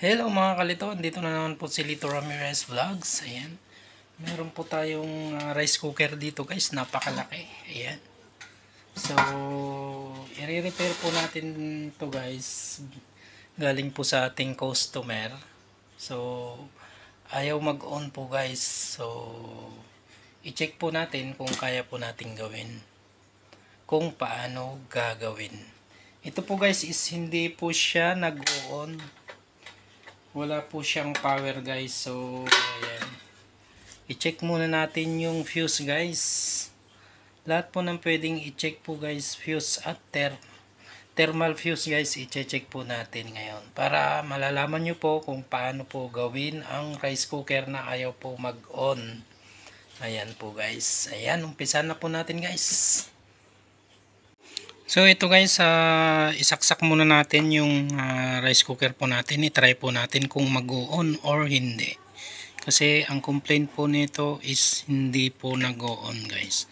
Hello mga kalito, dito na naman po si Lito Ramirez Vlogs. Ayan. Meron po tayong rice cooker dito guys, napakalaki. Ayan. So, i-repair po natin to guys. Galing po sa ating customer. So, ayaw mag-on po guys. So, i-check po natin kung kaya po natin gawin. Kung paano gagawin. Ito po guys is hindi po siya nag-on. Wala po siyang power guys. So ayan, i-check muna natin yung fuse guys. Lahat po ng pwedeng i-check po guys, fuse at thermal fuse guys, i-check po natin ngayon para malalaman nyo po kung paano po gawin ang rice cooker na ayaw po mag-on. Ayan po guys. Ayan, umpisa na po natin guys. So ito guys, isaksak muna natin yung rice cooker po natin. I-try po natin kung mag-on or hindi. Kasi ang complaint po nito is hindi po nag-on guys.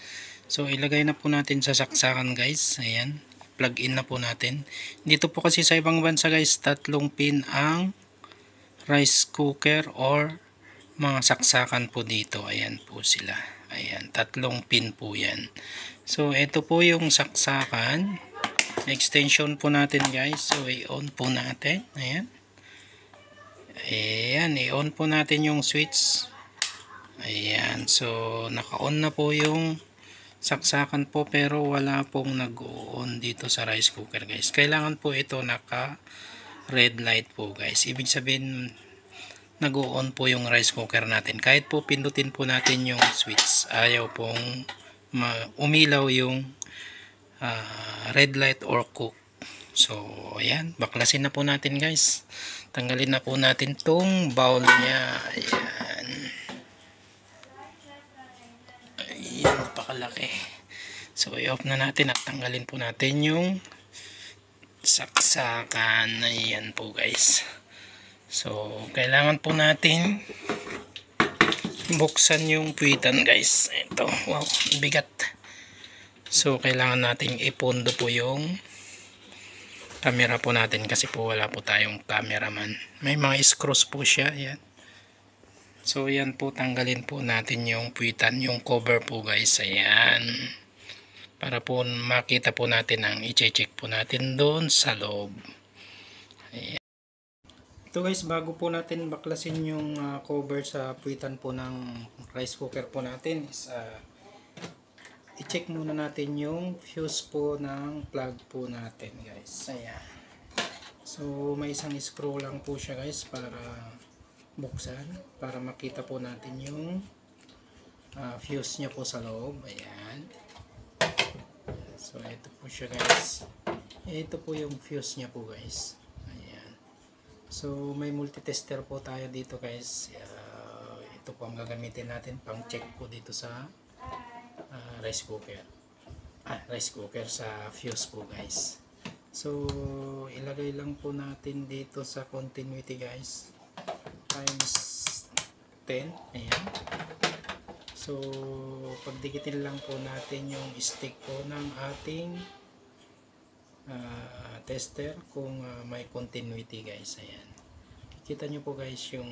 So ilagay na po natin sa saksakan guys. Ayan, plug in na po natin. Dito po kasi sa ibang bansa guys, 3 pin ang rice cooker or mga saksakan po dito. Ayan po sila. Ayan, 3 pin po yan. So ito po yung saksakan, extension po natin guys. So i-on po natin. Ayan. Ayan, i-on po natin yung switch. Ayan, so naka-on na po yung saksakan po pero wala pong nag-on dito sa rice cooker guys. Kailangan po ito naka red light po guys. Ibig sabihin nag-on po yung rice cooker natin. Kahit po pindutin po natin yung switch, ayaw pong umilaw yung red light or cook. So ayan, baklasin na po natin guys. Tanggalin na po natin tong bowl nya. Ayan. Ayan, napakalaki. So i-off na natin at tanggalin po natin yung saksakan. Ayan po guys. So kailangan po natin buksan yung puwitan guys. Ito, wow, bigat. So kailangan nating ipondo po yung camera po natin kasi po wala po tayong cameraman. May mga screws po siya. Ayan. So yan po, tanggalin po natin yung puwitan, yung cover po guys. Ayan, para po makita po natin ang i-check po natin doon sa loob. Ayan. Ito guys, bago po natin baklasin yung cover sa puwitan po ng rice cooker po natin is i-check muna natin yung fuse po ng plug po natin guys. Ayan. So may isang screw lang po siya guys para buksan, para makita po natin yung fuse nya po sa loob. Ayan. So ito po siya guys. Ito po yung fuse nya po guys. So may multi-tester po tayo dito guys. Ito po ang gagamitin natin pang check po dito sa rice cooker. Rice cooker sa fuse po guys. So ilagay lang po natin dito sa continuity guys, times 10. Ayan. So pagdikitin lang po natin yung stick po ng ating tester kung may continuity guys. Ayan, kikita nyo po guys yung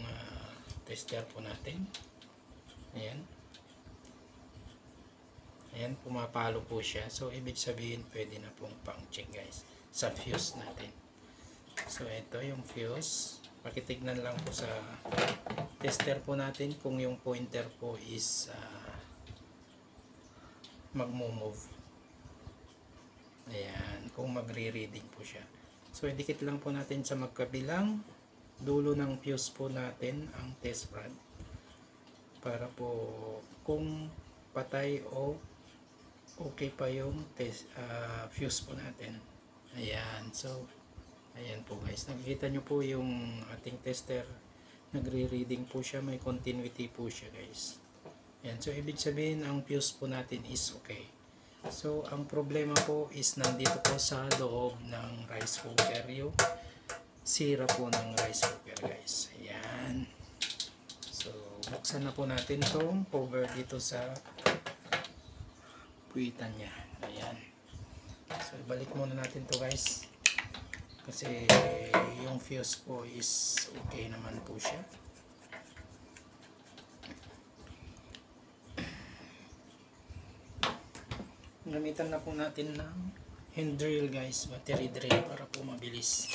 tester po natin. Ayan, ayan, pumapalo po siya. So ibig sabihin pwede na pong pang check guys sa fuse natin. So ito yung fuse, pakitignan lang po sa tester po natin kung yung pointer po is magmo-move. Ayan, kung magre-reading po siya. So idikit lang po natin sa magkabilang dulo ng fuse po natin ang test rod para po kung patay o okay pa yung fuse po natin. Ayan, so ayan po guys, nakikita nyo po yung ating tester, nagre-reading po siya, may continuity po siya guys. Ayan, so ibig sabihin ang fuse po natin is okay. So ang problema po is nandito po sa loob ng rice cooker, yung sira po ng rice cooker guys. Ayan. So buksan na po natin itong cover dito sa puwitan nya. Ayan. So ibalik muna natin to guys. Kasi yung fuse po is okay naman po siya. Gamitan na po natin ng hand drill guys, battery drill para po mabilis.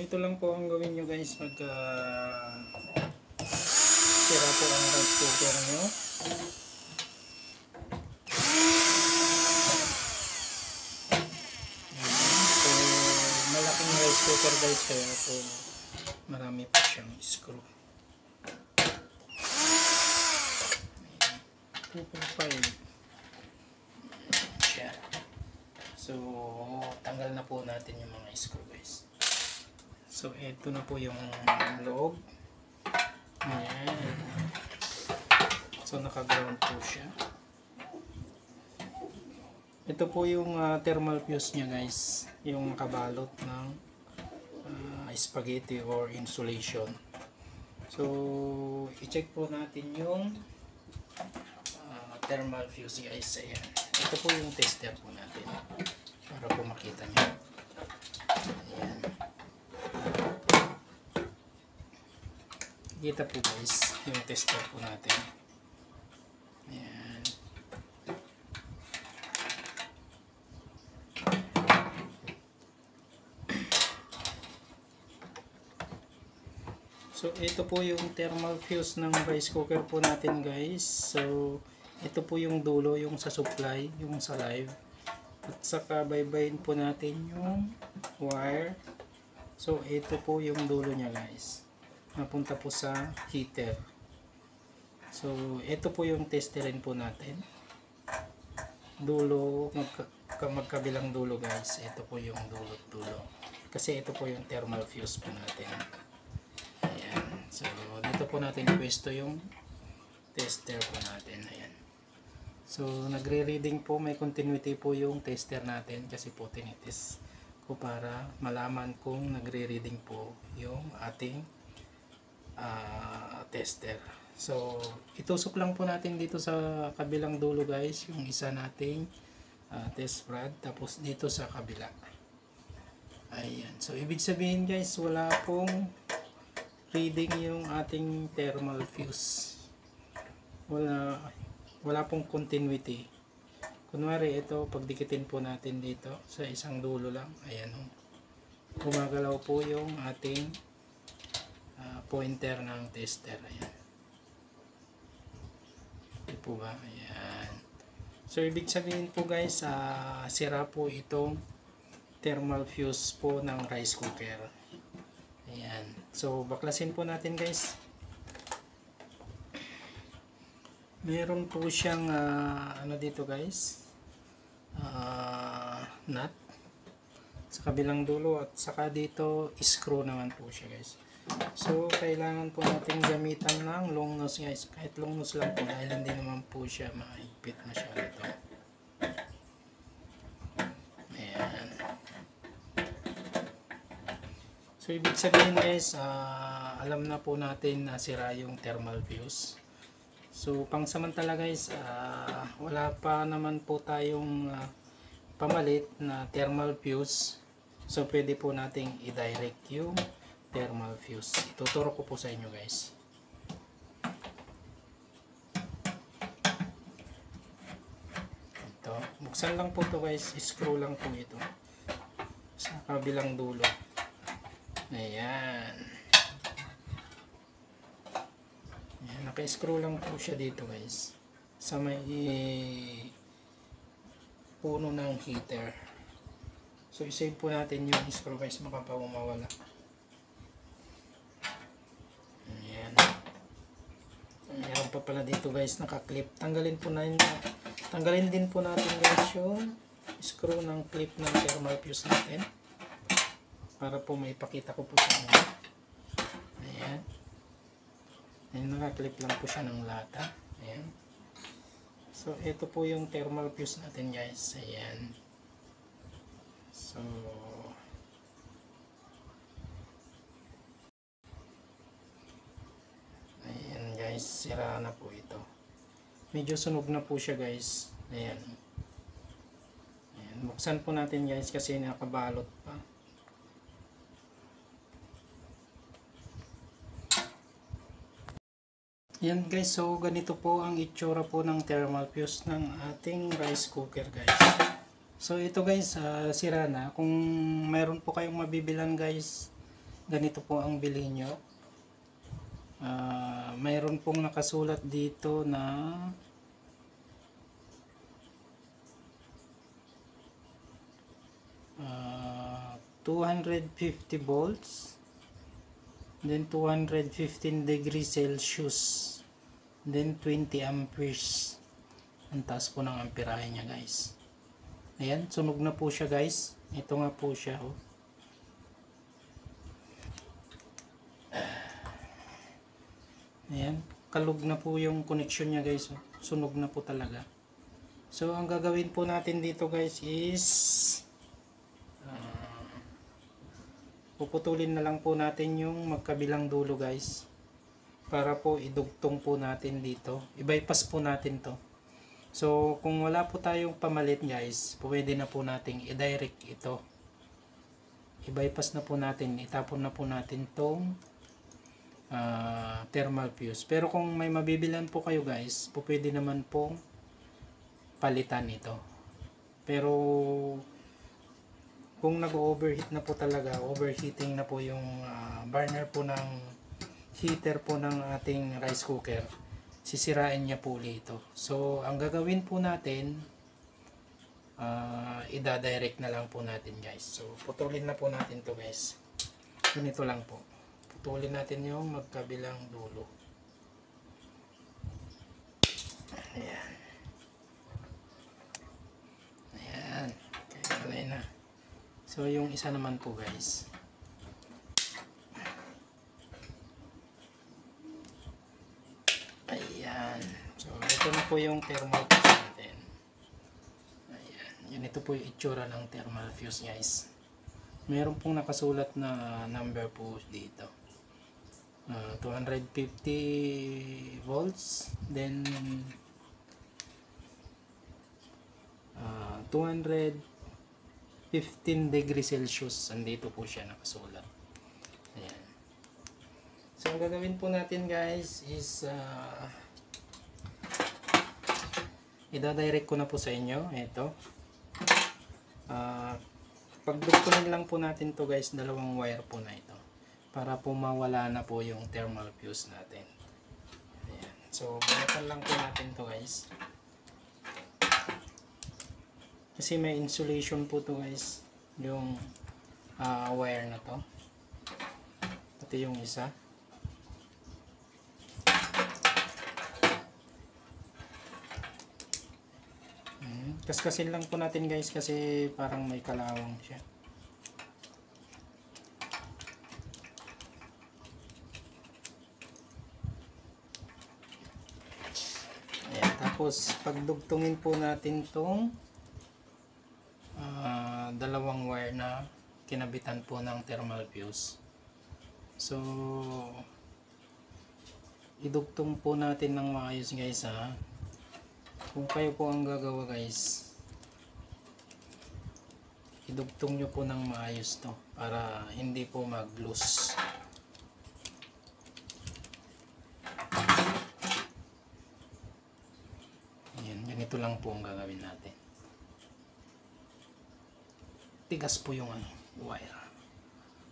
Ito lang po ang gawin nyo guys pagka sira po ang rice cooker nyo. So malaking rice cooker guys, kaya po marami po siyang screw. 2.5 siya. So tanggal na po natin yung mga screw guys. So, ito na po yung loob. Ayan. So, naka-ground po siya. Ito po yung thermal fuse niya guys. Yung kabalot ng spaghetti or insulation. So, i-check po natin yung thermal fuse guys. Ayan. Ito po yung tester po natin. Para po makita nyo. Ayan. Kita po guys yung tester po natin. Ayan. So ito po yung thermal fuse ng rice cooker po natin guys. So ito po yung dulo, yung sa supply, yung sa live. At saka baybayin po natin yung wire. So ito po yung dulo niya guys. Napunta po sa heater. So ito po yung testerin po natin. Dulo, magkabilang dulo guys. Ito po yung dulo. Kasi ito po yung thermal fuse po natin. Ayan. So dito po natin pwesto yung tester po natin. Ayan. So nagre-reading po, may continuity po yung tester natin kasi po tinitis ko para malaman kung nagre-reading po yung ating tester. So itusok lang po natin dito sa kabilang dulo guys yung isa nating test rod, tapos dito sa kabila. Ayan. So ibig sabihin guys, wala pong reading yung ating thermal fuse. Wala pong continuity. Kunwari ito, pagdikitin po natin dito sa isang dulo lang. Ayan o. Gumagalaw po yung ating pointer ng tester. Ayan. Ito po ba? Ayan. So ibig sabihin po guys, sira po itong thermal fuse po ng rice cooker. Ayan. So baklasin po natin guys. Meron po siyang ano dito guys, nut sa kabilang dulo, at saka dito screw naman po siya guys. So kailangan po natin gamitan ng long nose guys, kahit long nose lang po dahil hindi naman po siya mahigpit masyado ito. Ayan. So ibig sabihin guys, alam na po natin na sira yung thermal fuse. So pangsamantala guys, wala pa naman po tayong pamalit na thermal fuse. So pwede po nating i-direct yung thermal fuse. Ituturo ko po sa inyo guys. Ito, buksan lang po to guys, screw lang po ito sa kabilang dulo. Ayan. Ayan, naka-screw lang po siya dito guys sa may puno ng heater. So isave po natin yung screw guys, makapawala. Ayan. Meron pa pala dito guys, naka-clip. Tanggalin din po natin guys yung screw ng clip ng thermal fuse natin para po maipakita ko po sa inyo. Ayan. Ayan, naka-clip lang po siya ng lata. Ayan. So So, ito po yung thermal fuse natin guys. Ayan. So, ayan guys. Sira na po ito. Medyo sunog na po siya guys. Ayan. Ayan. Buksan po natin guys kasi nakabalot pa. Yan guys, so ganito po ang itsura po ng thermal fuse ng ating rice cooker guys. So ito guys, sira na. Kung mayroon po kayong mabibilan guys, ganito po ang bilhin nyo. Mayroon pong nakasulat dito na 250 volts. Then 215 degrees Celsius, then 20 amperes. Ang taas po ng amperahe niya guys. Ayan, sunog na po siya guys. Ito nga po siya oh. Ayan, kalug na po yung connection niya guys oh. Sunog na po talaga. So ang gagawin po natin dito guys is puputulin na lang po natin yung magkabilang dulo guys, para po idugtong po natin dito, i-bypass po natin to. So kung wala po tayong pamalit guys, pwede na po nating i-direct ito, i-bypass na po natin, itapon na po natin tong thermal fuse. Pero kung may mabibilan po kayo guys, pwede naman pong palitan ito. Pero kung nag-overheat na po talaga, overheating na po yung burner po ng heater po ng ating rice cooker, sisirain niya po ulit ito. So ang gagawin po natin, ida-direct na lang po natin guys. So putulin na po natin to guys. Ganito lang po. Putulin natin yung magkabilang dulo. Ayan. Ayan. Okay, wala na. So yung isa naman po guys, ayan. So ito na po yung thermal fuse natin. Ayan. Yan, ito po yung itsura ng thermal fuse guys. Meron pong nakasulat na number po dito, 250 volts, then 215 degrees Celsius. Andito po siya nakasulat. Ayan. So ang gagawin po natin guys is ida-direct ko na po sa inyo ito. Pagdugtungin lang po natin to guys, dalawang wire po na ito, para po mawala na po yung thermal fuse natin. Ayan. So balikan lang po natin to guys, kasi may insulation po to guys, yung wire na to. Ito yung isa. Kaskasin lang po natin guys, kasi parang may kalawang siya. Ayan, tapos pagdugtungin po natin tong dalawang wire na kinabitan po ng thermal fuse. So idugtong po natin ng maayos guys ha. Kung kayo po ang gagawa guys, idugtong nyo po ng maayos to, para hindi po mag-loose. Ayan, ganito lang po ang gagawin natin. Tigas po yung wire.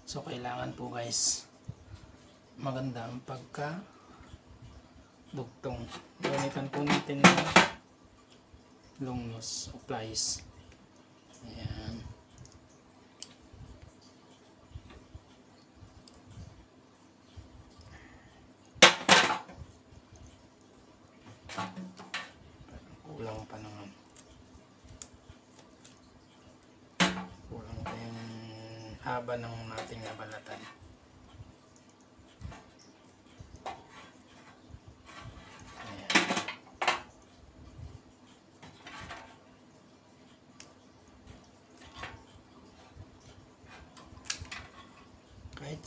So kailangan po guys, maganda ang pagka dugtong. Gamitan po natin ng long nose o plies. Ayan. Kulang pa naman. Kulang pa yung haba ng ating nabalatan.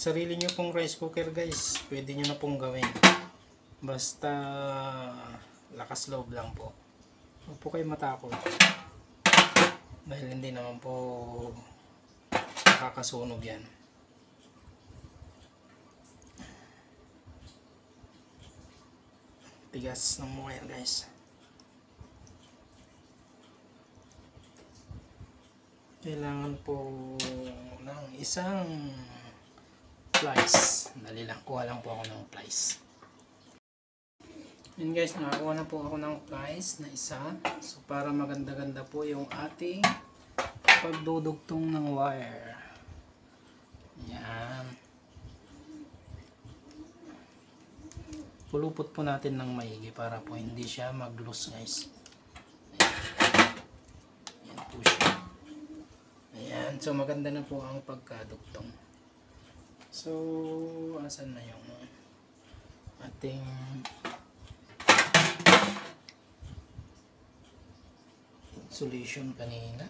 sarili nyo pong rice cooker guys, pwede nyo na pong gawin. Basta lakas loob lang po. Huwag po kayo matakot. Dahil hindi naman po nakakasunog yan. Tigas ng mukha yan guys. Kailangan po ng isang plies. Dali lang, kuha lang po ako ng plies. Yun guys, nakakuha na po ako ng plies na isa. So para maganda-ganda po yung ating pagdudugtong ng wire. Yan. Pulupot po natin ng maigi para po hindi siya mag-loose guys. Ayan po siya. Ayan. So maganda na po ang pagkadugtong. So asan na yung ating insulation kanina?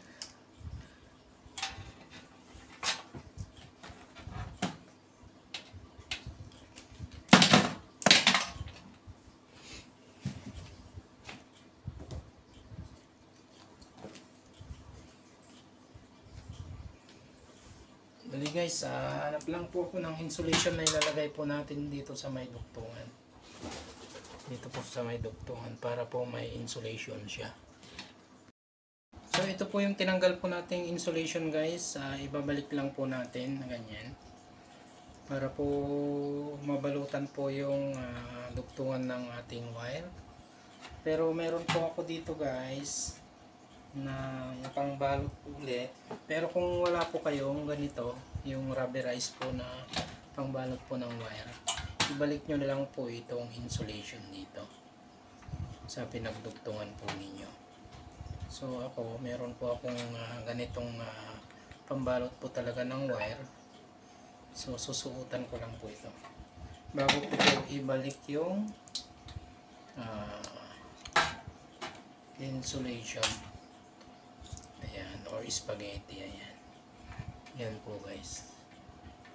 Bali guys, hanap lang po ako ng insulation na ilalagay po natin dito sa may dugtungan. Dito po sa may dugtungan para po may insulation siya. So ito po yung tinanggal po nating insulation guys. Ibabalik lang po natin na ganyan. Para po mabalutan po yung dugtungan ng ating wire. Pero meron po ako dito guys na pangbalot ulit. Pero kung wala po kayong ganito, yung rubberized po na pangbalot po ng wire, ibalik nyo na lang po itong insulation dito sa pinagdugtungan po ninyo. So ako, meron po akong ganitong pambalot po talaga ng wire. So susuotan ko lang po ito bago po ibalik yung insulation. Ayan, or spaghetti. Ayan. Yan po guys.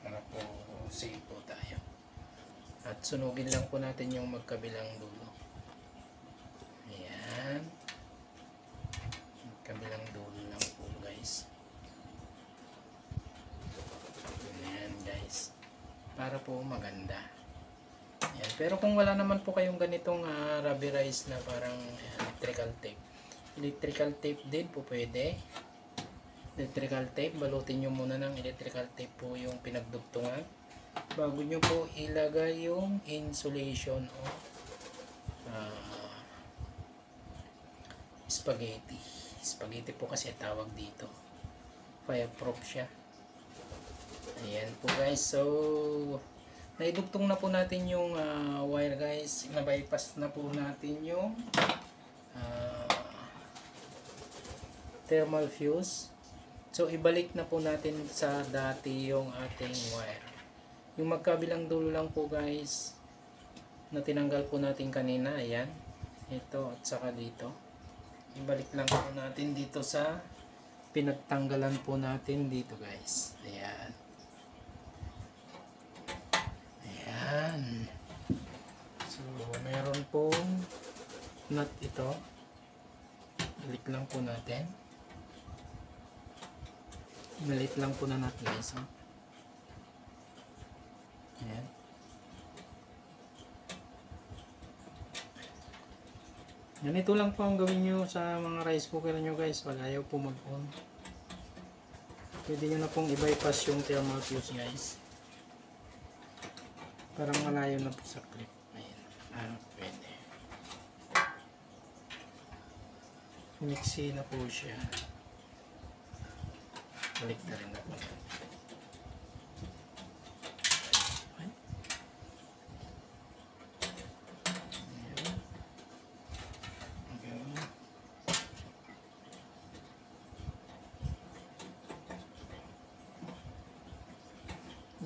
Para po safe po tayo. At sunugin lang po natin yung magkabilang dulo. Ayan. Magkabilang dulo lang po guys. Ayan guys. Para po maganda. Ayan. Pero kung wala naman po kayong ganitong rubberized na parang electrical tape din po pwede. Electrical tape, balutin nyo muna ng electrical tape po yung pinagdugtungan bago nyo po ilagay yung insulation o spaghetti po kasi tawag dito, fireproof siya. Ayan po guys. So naidugtong na po natin yung wire guys. Na-bypass na po natin yung thermal fuse. So ibalik na po natin sa dati yung ating wire. Yung magkabilang dulo lang po guys na tinanggal po natin kanina. Ayan. Ito at saka dito. Ibalik lang po natin dito sa pinagtanggalan po natin dito guys. Ayan. Ayan. So meron pong nut ito. Balik lang po natin. Malit lang po na nut guys. Ayan. Ganito lang po ang gawin nyo sa mga rice cooker nyo guys. Wala ayaw po mag-on. Pwede nyo na pong i-bypass yung thermal fuse guys. Parang malayo na po sa clip. Ayan. Pwede. Mixi na po siya. Balik na rin ako.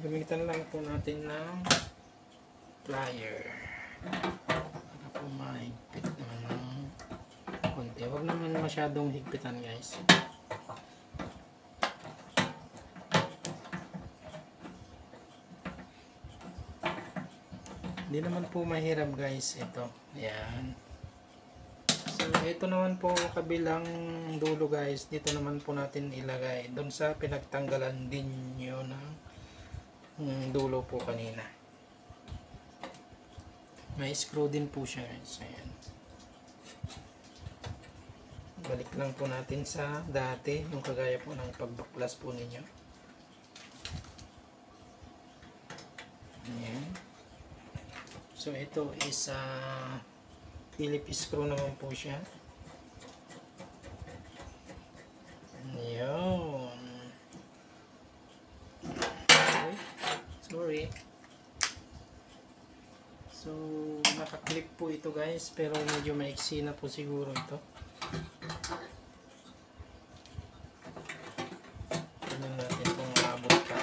Gamitan lang po natin ng plier para po mahigpit naman ng konti. Huwag naman masyadong higpitan guys. Hindi naman po mahirap guys ito. Ayan. So ito naman po kabilang dulo guys. Dito naman po natin ilagay. Doon sa pinagtanggalan din nyo ng dulo po kanina. May screw din po siya guys. Ayan. Balik lang po natin sa dati. Yung kagaya po ng pagbaklas po ninyo. Ayan. So ito is Phillips screw naman po siya. Ayan. Okay. Sorry. So naka-clip po ito guys, pero medyo maiksi na po siguro ito. Tignan natin kung maabot pa.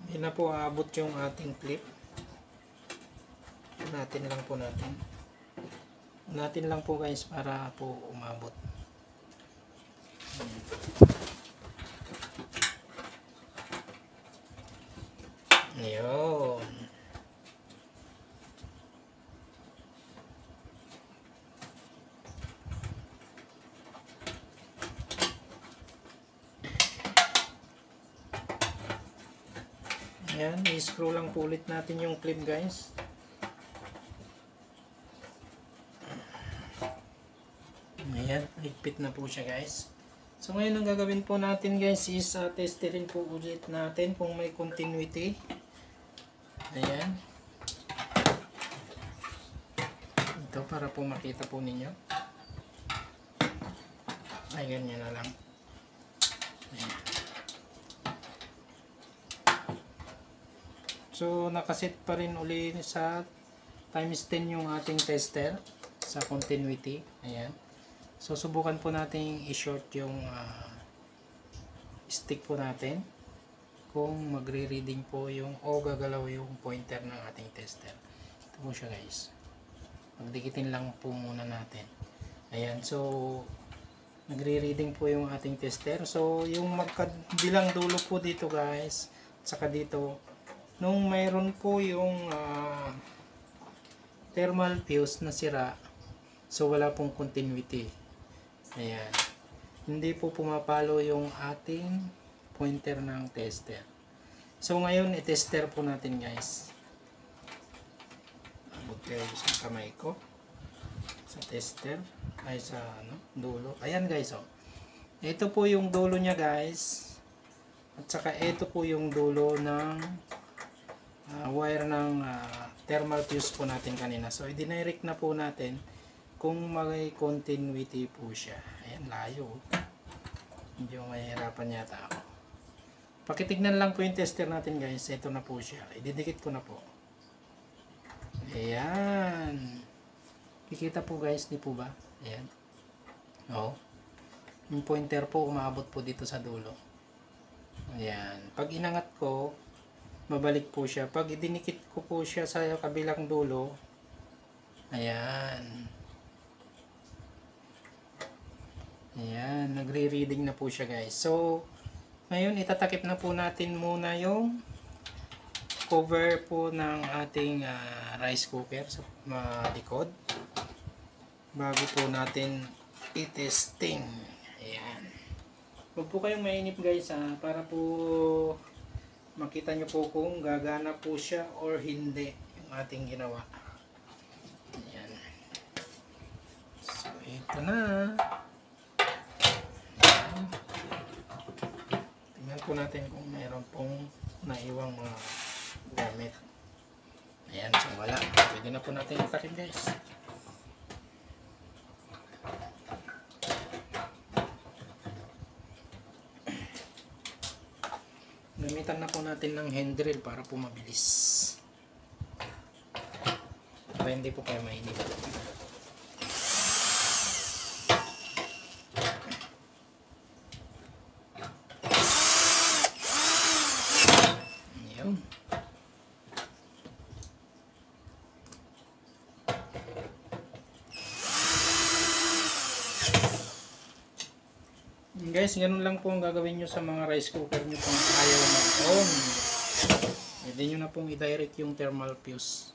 Hindi na po aabot yung ating clip. Natin lang po natin. Natin lang po guys para po umabot. Ayun. Ayan, i-screw lang po ulit natin yung clip guys. Ayan, higpit na po siya guys. So ngayon ang gagawin po natin guys is testerin po ulit natin kung may continuity. Ayan. Ito para po makita po ninyo. Ay, ganyan na lang. Ayan. So nakaset pa rin ulit sa times 10 yung ating tester sa continuity. Ayan. So subukan po natin i-short yung stick po natin kung magre-reading po yung o gagalaw yung pointer ng ating tester. Ito po siya guys. Magdikitin lang po muna natin. Ayan. So nagre-reading po yung ating tester. So yung magkabilang dulo po dito guys, saka dito nung mayroon po yung thermal fuse na sira, so wala pong continuity. Ayan. Hindi po pumapalo yung ating pointer ng tester. So ngayon i-tester po natin guys. Abot kayo sa kamay ko sa tester ay sa dulo. Ayan guys, oh. Ito po yung dulo niya guys. At saka ito po yung dulo ng wire ng thermal fuse po natin kanina. So i-direct na po natin kung may continuity po siya. Ayan, layo. Medyo mahirapan yata ako. Pakitignan lang po yung tester natin guys. Ito na po siya. Ididikit ko na po. Ayan. Kikita po guys, di po ba? Ayan. Oh. Yung pointer po umaabot po dito sa dulo. Ayan. Pag inangat ko, mabalik po siya. Pag idinikit ko po siya sa kabilang dulo, ayan. Ayan, nagre-reading na po siya guys. So, ngayon itatakip na po natin muna yung cover po ng ating rice cooker sa likod bago po natin i-testing. Ayan. Huwag po kayong mainip guys para po makita nyo po kung gagana po siya or hindi yung ating ginawa. Ayan. So, ito na. Ayan. Tingnan po natin kung mayroon pong naiwang mga gamit. Ayan, so wala. Pwede na po natin itakip guys. Gamitan na po natin ng hand drill para po mabilis. Para hindi po kayo mainip. Ayan. Guys, ganun lang po ang gagawin nyo sa mga rice cooker nyo kung ayaw mag-on. Pwede nyo na pong i-direct yung thermal fuse.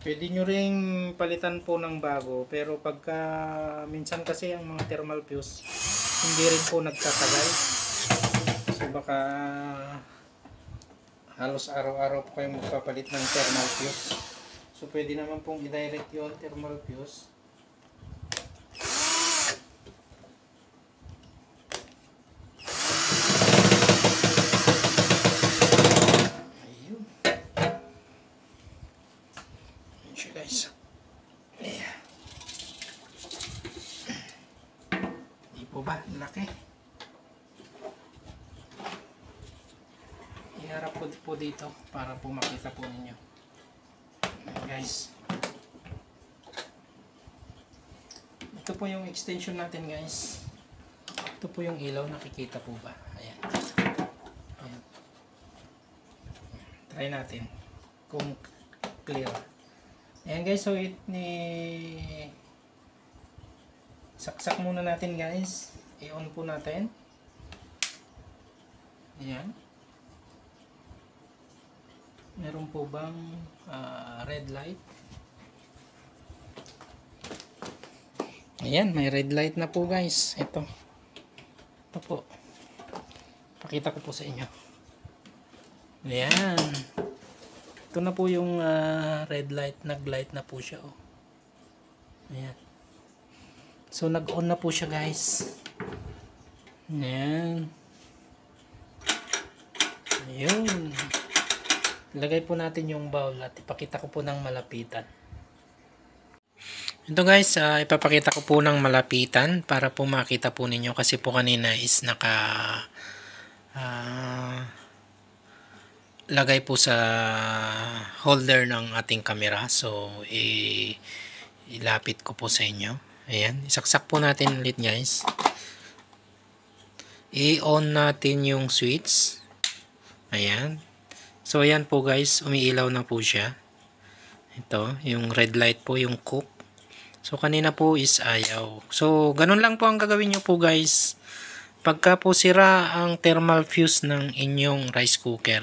Pwede nyo ring palitan po ng bago, pero pagka minsan kasi ang mga thermal fuse hindi rin po nagtatagal. So baka halos araw-araw po kayong magpapalit ng thermal fuse. So pwede naman pong i-direct yung thermal fuse. Ayun. Ayun siya guys. Ayan. Hindi po ba? Laki. Iharap ko po dito para po makita po ninyo. Guys, ito po yung extension natin guys. Ito po yung ilaw, nakikita po ba? Ayan. Ayan. Try natin kung clear. Ayan guys, so saksak muna natin guys. I-on po natin. Ayan. Meron po bang red light? Ayan, may red light na po guys. Ito po. Pakita ko po sa inyo. Ayan. Ito na po yung red light. Nag-light na po siya. Oh. Ayan. So nag-on na po siya guys. Ayan. Ayun. Ilagay po natin yung bowl at ipakita ko po ng malapitan. Ito guys, ipapakita ko po ng malapitan para po makita po ninyo kasi po kanina is lagay po sa holder ng ating camera. So, ilapit ko po sa inyo. Ayan, isaksak po natin ulit guys. I-on natin yung switch. Ayan. So, ayan po guys, umiilaw na po siya. Ito, yung red light po, yung cook. So, kanina po is ayaw. So, ganun lang po ang gagawin nyo po guys. Pagka po sira ang thermal fuse ng inyong rice cooker,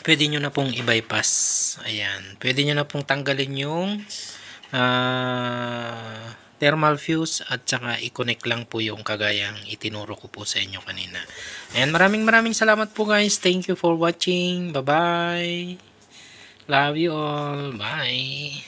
pwede nyo na pong i-bypass. Ayan. Pwede nyo na pong tanggalin yung thermal fuse at saka i-connect lang po yung kagayang itinuro ko po sa inyo kanina. Ayan, maraming salamat po guys. Thank you for watching. Bye-bye. Love you all. Bye.